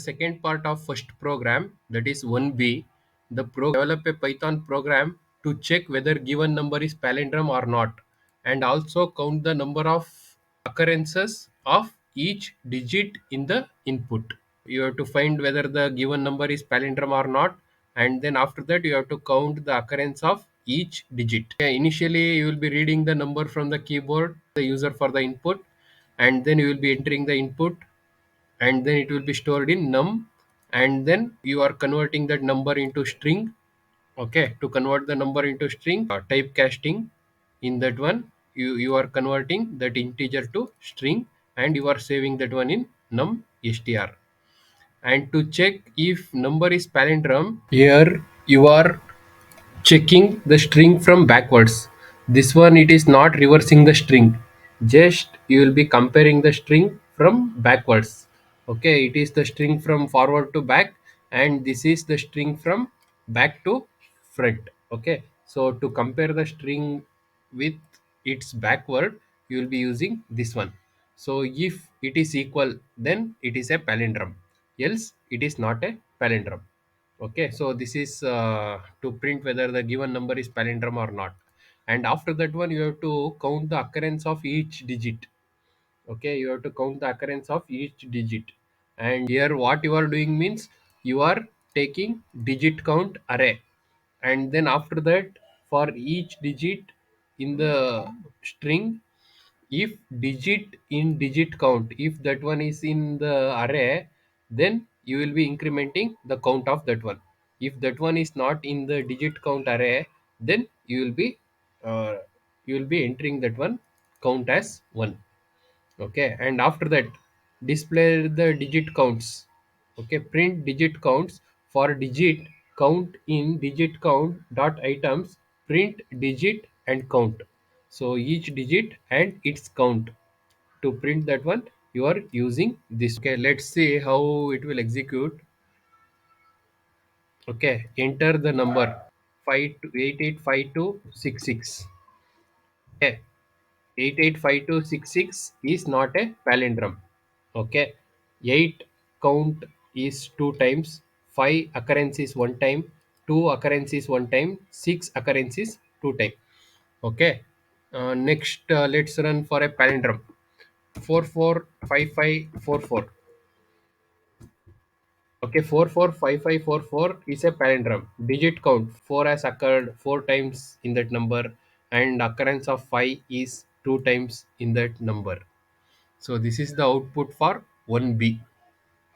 Second part of first program, that is 1b, the program develop a Python program to check whether given number is palindrome or not, and also count the number of occurrences of each digit in the input. You have to find whether the given number is palindrome or not, and then after that you have to count the occurrence of each digit. Okay, initially you will be reading the number from the keyboard, the user for the input, and then you will be entering the input, and then it will be stored in num, and then you are converting that number into string. Okay, to convert the number into string, typecasting, in that one you are converting that integer to string, and you are saving that one in num str. And to check if number is palindrome, here you are checking the string from backwards. This one, it is not reversing the string, just you will be comparing the string from backwards. Okay, it is the string from forward to back, and this is the string from back to front. Okay, so to compare the string with its backward, you will be using this one. So if it is equal, then it is a palindrome, else it is not a palindrome. Okay, so this is to print whether the given number is palindrome or not. And after that one, you have to count the occurrence of each digit. Okay, you have to count the occurrence of each digit. And here what you are doing means, you are taking digit count array, and then after that, for each digit in the string, if digit in digit count, if that one is in the array, then you will be incrementing the count of that one. If that one is not in the digit count array, then uh, you will be entering that one count as 1. Okay, and after that, display the digit counts. Okay, print digit counts. For digit count in digit count dot items, print digit and count. So each digit and its count. To print that one, you are using this. Okay, let's see how it will execute. Okay, enter the number 885266. Okay, 885266 is not a palindrome. Okay, 8 count is 2 times, 5 occurrence is 1 time, 2 occurrence is 1 time, 6 occurrence is 2 time. Okay, next let's run for a palindrome. 445544. Okay, 445544 is a palindrome. Digit count 4 has occurred 4 times in that number, and occurrence of 5 is 2 times in that number. So this is the output for 1b.